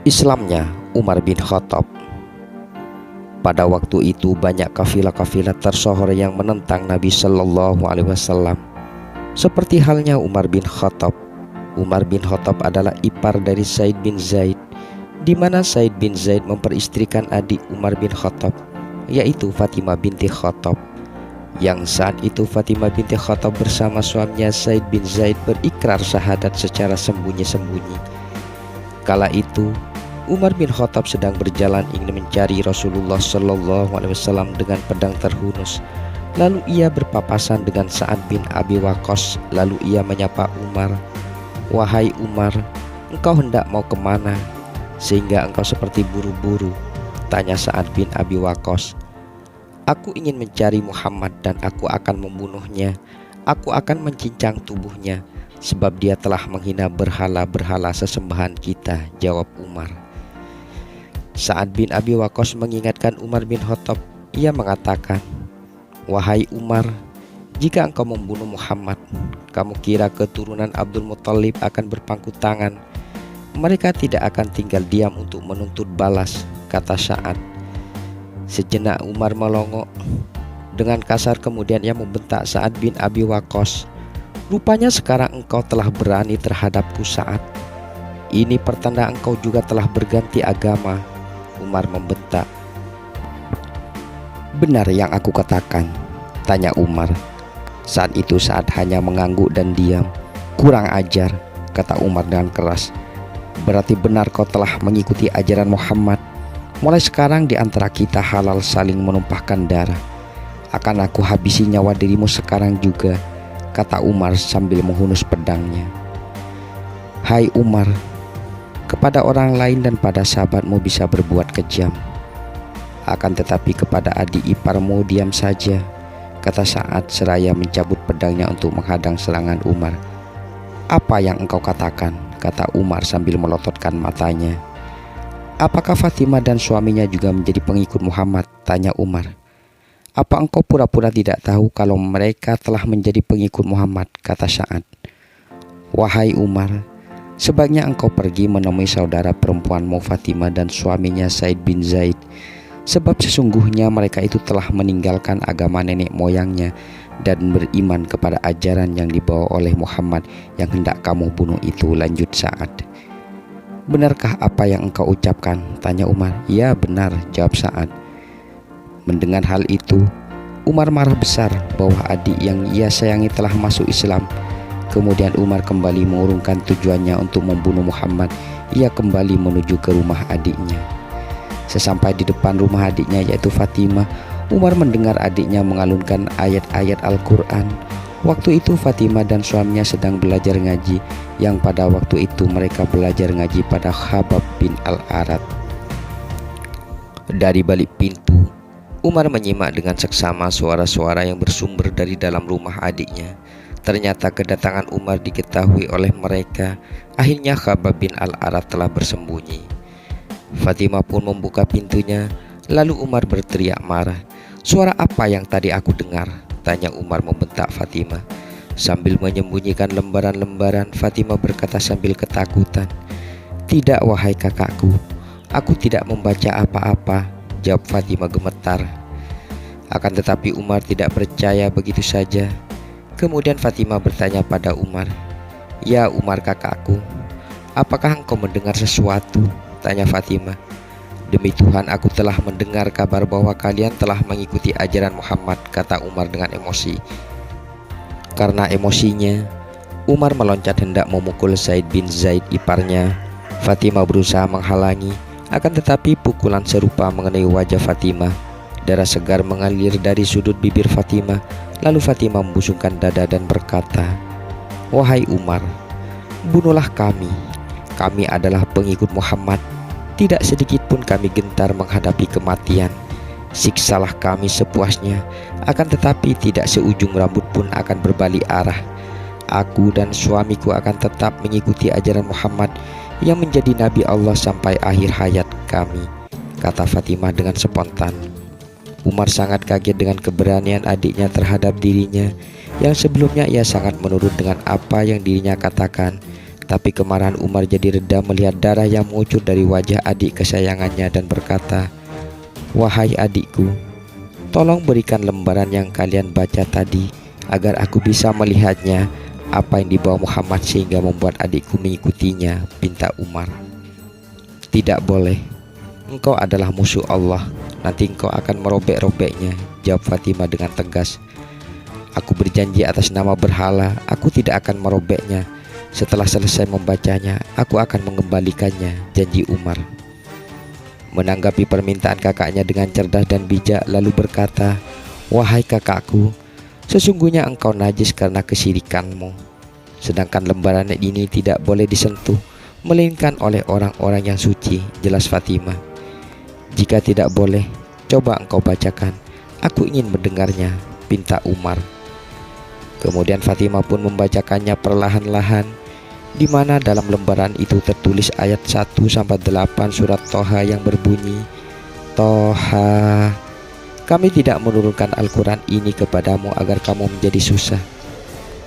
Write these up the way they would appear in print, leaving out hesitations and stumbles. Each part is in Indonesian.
Islamnya Umar bin Khattab. Pada waktu itu banyak kafilah-kafilah tersohor yang menentang Nabi Shallallahu Alaihi Wasallam. Seperti halnya Umar bin Khattab. Umar bin Khattab adalah ipar dari Said bin Zaid, di mana Said bin Zaid memperistrikan adik Umar bin Khattab, yaitu Fatimah binti Khattab. Yang saat itu Fatimah binti Khattab bersama suaminya Said bin Zaid berikrar syahadat secara sembunyi-sembunyi. Kala itu Umar bin Khattab sedang berjalan ingin mencari Rasulullah Shallallahu Alaihi Wasallam dengan pedang terhunus. Lalu ia berpapasan dengan Sa'ad bin Abi Waqqas. Lalu ia menyapa Umar, "Wahai Umar, engkau hendak mau kemana? Sehingga engkau seperti buru-buru?" Tanya Sa'ad bin Abi Waqqas. "Aku ingin mencari Muhammad dan aku akan membunuhnya. Aku akan mencincang tubuhnya, sebab dia telah menghina berhala-berhala sesembahan kita," jawab Umar. Sa'ad bin Abi Waqqas mengingatkan Umar bin Khattab. Ia mengatakan, "Wahai Umar, jika engkau membunuh Muhammad, kamu kira keturunan Abdul Muthalib akan berpangku tangan? Mereka tidak akan tinggal diam untuk menuntut balas," kata Sa'ad. Sejenak Umar melongok. Dengan kasar kemudian ia membentak Sa'ad bin Abi Waqqas, "Rupanya sekarang engkau telah berani terhadapku, Sa'ad. Ini pertanda engkau juga telah berganti agama." Umar membentak. "Benar yang aku katakan?" tanya Umar. Saat itu Sa'ad hanya mengangguk dan diam. "Kurang ajar," kata Umar dengan keras. "Berarti benar kau telah mengikuti ajaran Muhammad. Mulai sekarang di antara kita halal saling menumpahkan darah. Akan aku habisi nyawa dirimu sekarang juga," kata Umar sambil menghunus pedangnya. "Hai Umar, kepada orang lain dan pada sahabatmu bisa berbuat kejam, akan tetapi kepada adik iparmu diam saja," kata Sa'ad seraya mencabut pedangnya untuk menghadang serangan Umar. "Apa yang engkau katakan?" kata Umar sambil melototkan matanya. "Apakah Fatimah dan suaminya juga menjadi pengikut Muhammad?" tanya Umar. "Apa engkau pura-pura tidak tahu kalau mereka telah menjadi pengikut Muhammad?" kata Sa'ad. "Wahai Umar, sebaiknya engkau pergi menemui saudara perempuanmu Fatimah dan suaminya Said bin Zaid, sebab sesungguhnya mereka itu telah meninggalkan agama nenek moyangnya dan beriman kepada ajaran yang dibawa oleh Muhammad yang hendak kamu bunuh itu," lanjut Sa'ad. "Benarkah apa yang engkau ucapkan?" tanya Umar. "Ya benar," jawab Sa'ad. Mendengar hal itu, Umar marah besar bahwa adik yang ia sayangi telah masuk Islam. Kemudian Umar kembali mengurungkan tujuannya untuk membunuh Muhammad. Ia kembali menuju ke rumah adiknya. Sesampai di depan rumah adiknya yaitu Fatimah, Umar mendengar adiknya mengalunkan ayat-ayat Al-Quran. Waktu itu Fatimah dan suaminya sedang belajar ngaji, yang pada waktu itu mereka belajar ngaji pada Khabbab bin Al-Arat. Dari balik pintu, Umar menyimak dengan seksama suara-suara yang bersumber dari dalam rumah adiknya. Ternyata kedatangan Umar diketahui oleh mereka. Akhirnya Khabbab bin Al-Arat telah bersembunyi. Fatimah pun membuka pintunya. Lalu Umar berteriak marah. "Suara apa yang tadi aku dengar?" tanya Umar membentak Fatimah. Sambil menyembunyikan lembaran-lembaran, Fatimah berkata sambil ketakutan, "Tidak wahai kakakku, aku tidak membaca apa-apa," jawab Fatimah gemetar. Akan tetapi Umar tidak percaya begitu saja. Kemudian Fatimah bertanya pada Umar, "Ya Umar kakakku, apakah engkau mendengar sesuatu?" tanya Fatimah. "Demi Tuhan aku telah mendengar kabar bahwa kalian telah mengikuti ajaran Muhammad," kata Umar dengan emosi. Karena emosinya, Umar meloncat hendak memukul Said bin Zaid iparnya. Fatimah berusaha menghalangi, akan tetapi pukulan serupa mengenai wajah Fatimah. Darah segar mengalir dari sudut bibir Fatimah. Lalu Fatimah membusungkan dada dan berkata, "Wahai Umar, bunuhlah kami. Kami adalah pengikut Muhammad. Tidak sedikit pun kami gentar menghadapi kematian. Siksalah kami sepuasnya, akan tetapi tidak seujung rambut pun akan berbalik arah. Aku dan suamiku akan tetap mengikuti ajaran Muhammad yang menjadi Nabi Allah sampai akhir hayat kami," kata Fatimah dengan spontan. Umar sangat kaget dengan keberanian adiknya terhadap dirinya, yang sebelumnya ia sangat menurut dengan apa yang dirinya katakan. Tapi kemarahan Umar jadi reda melihat darah yang mengucur dari wajah adik kesayangannya dan berkata, "Wahai adikku, tolong berikan lembaran yang kalian baca tadi agar aku bisa melihatnya apa yang dibawa Muhammad sehingga membuat adikku mengikutinya," pinta Umar. "Tidak boleh, engkau adalah musuh Allah, nanti engkau akan merobek-robeknya," jawab Fatimah dengan tegas. "Aku berjanji atas nama berhala, aku tidak akan merobeknya. Setelah selesai membacanya, aku akan mengembalikannya," janji Umar. Menanggapi permintaan kakaknya dengan cerdas dan bijak, lalu berkata, "Wahai kakakku, sesungguhnya engkau najis karena kesyirikanmu. Sedangkan lembaran ini tidak boleh disentuh, melainkan oleh orang-orang yang suci," jelas Fatimah. "Jika tidak boleh, coba engkau bacakan. Aku ingin mendengarnya," pinta Umar. Kemudian Fatimah pun membacakannya perlahan-lahan, di mana dalam lembaran itu tertulis ayat 1-8 surat Toha yang berbunyi, "Toha, kami tidak menurunkan Al-Quran ini kepadamu agar kamu menjadi susah,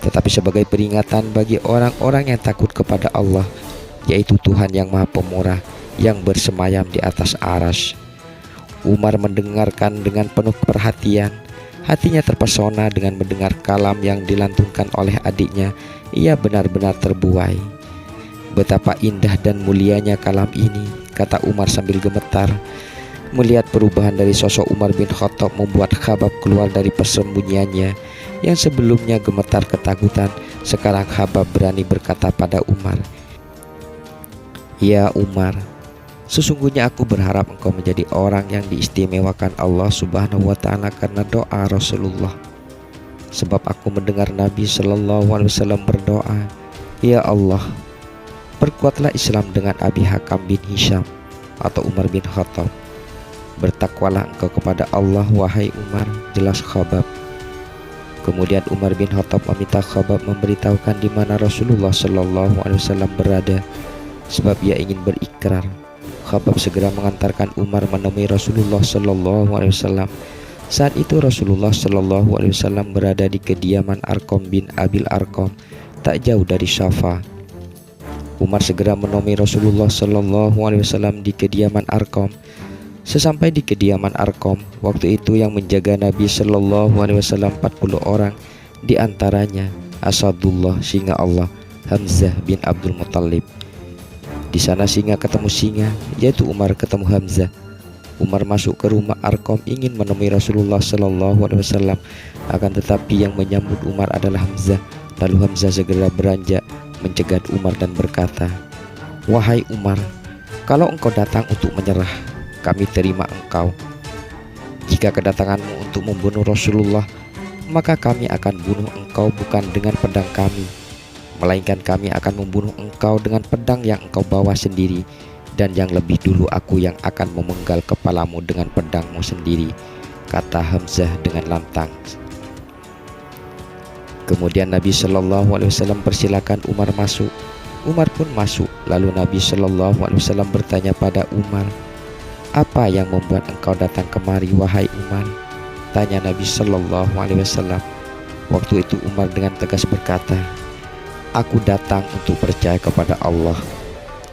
tetapi sebagai peringatan bagi orang-orang yang takut kepada Allah, yaitu Tuhan yang Maha Pemurah yang bersemayam di atas arsy." Umar mendengarkan dengan penuh perhatian. Hatinya terpesona dengan mendengar kalam yang dilantunkan oleh adiknya. Ia benar-benar terbuai. "Betapa indah dan mulianya kalam ini," kata Umar sambil gemetar. Melihat perubahan dari sosok Umar bin Khattab membuat Khabbab keluar dari persembunyiannya. Yang sebelumnya gemetar ketakutan, sekarang Khabbab berani berkata pada Umar, "Ya Umar, sesungguhnya aku berharap engkau menjadi orang yang diistimewakan Allah Subhanahu wa ta'ala karena doa Rasulullah. Sebab aku mendengar Nabi Shallallahu Alaihi Wasallam berdoa, 'Ya Allah, perkuatlah Islam dengan Abi Hakam bin Hisham atau Umar bin Khattab. Bertakwalah engkau kepada Allah, wahai Umar,' jelas Khabbab. Kemudian Umar bin Khattab meminta Khabbab memberitahukan di mana Rasulullah Shallallahu Alaihi Wasallam berada, sebab ia ingin berikrar. Khabbab segera mengantarkan Umar menemui Rasulullah Shallallahu Alaihi Wasallam. Saat itu Rasulullah Shallallahu Alaihi Wasallam berada di kediaman Arqam bin Abil Arqam, tak jauh dari Syafa. Umar segera menemui Rasulullah Shallallahu Alaihi Wasallam di kediaman Arqam. Sesampai di kediaman Arqam, waktu itu yang menjaga Nabi Shallallahu Alaihi Wasallam 40 orang, di antaranya Asadullah, singa Allah, Hamzah bin Abdul Muttalib. Di sana singa ketemu singa, yaitu Umar ketemu Hamzah. Umar masuk ke rumah Arqam ingin menemui Rasulullah Shallallahu Alaihi Wasallam, akan tetapi yang menyambut Umar adalah Hamzah. Lalu Hamzah segera beranjak mencegat Umar dan berkata, "Wahai Umar, kalau engkau datang untuk menyerah, kami terima engkau. Jika kedatanganmu untuk membunuh Rasulullah, maka kami akan bunuh engkau bukan dengan pedang kami, melainkan kami akan membunuh engkau dengan pedang yang engkau bawa sendiri. Dan yang lebih dulu aku yang akan memenggal kepalamu dengan pedangmu sendiri," kata Hamzah dengan lantang. Kemudian Nabi Shallallahu Alaihi Wasallam persilakan Umar masuk. Umar pun masuk. Lalu Nabi Shallallahu Alaihi Wasallam bertanya pada Umar, "Apa yang membuat engkau datang kemari, wahai Umar?" tanya Nabi Shallallahu Alaihi Wasallam. Waktu itu Umar dengan tegas berkata, "Aku datang untuk percaya kepada Allah.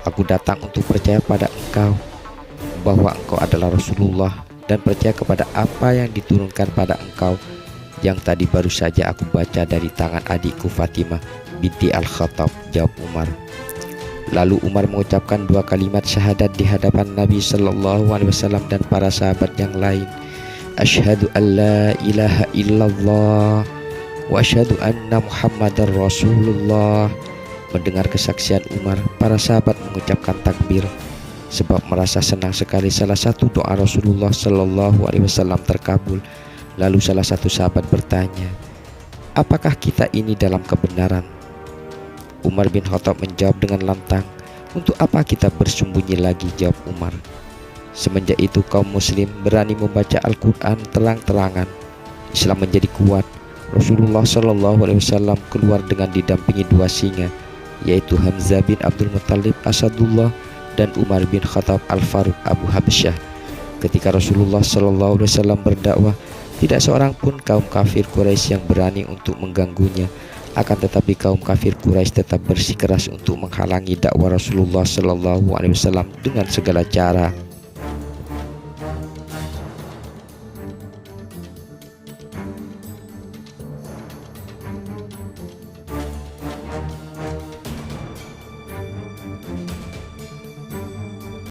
Aku datang untuk percaya pada engkau, bahwa engkau adalah Rasulullah, dan percaya kepada apa yang diturunkan pada engkau, yang tadi baru saja aku baca dari tangan adikku Fatimah binti Al-Khattab," jawab Umar. Lalu Umar mengucapkan 2 kalimat syahadat di hadapan Nabi Shallallahu Alaihi Wasallam dan para sahabat yang lain. "Asyhadu an la ilaha illallah wa asyhadu anna Muhammadar Rasulullah." Mendengar kesaksian Umar, para sahabat mengucapkan takbir, sebab merasa senang sekali salah satu doa Rasulullah Shallallahu Alaihi Wasallam terkabul. Lalu salah satu sahabat bertanya, "Apakah kita ini dalam kebenaran?" Umar bin Khattab menjawab dengan lantang, "Untuk apa kita bersembunyi lagi?" jawab Umar. Semenjak itu kaum muslim berani membaca Al-Quran terang-terangan. Islam menjadi kuat. Rasulullah Shallallahu Alaihi Wasallam keluar dengan didampingi 2 singa, yaitu Hamzah bin Abdul Muttalib Asadullah dan Umar bin Khattab Al-Faruq Abu Habsyah. Ketika Rasulullah Shallallahu Alaihi Wasallam berdakwah, tidak seorang pun kaum kafir Quraisy yang berani untuk mengganggunya. Akan tetapi kaum kafir Quraisy tetap bersikeras untuk menghalangi dakwah Rasulullah SAW dengan segala cara.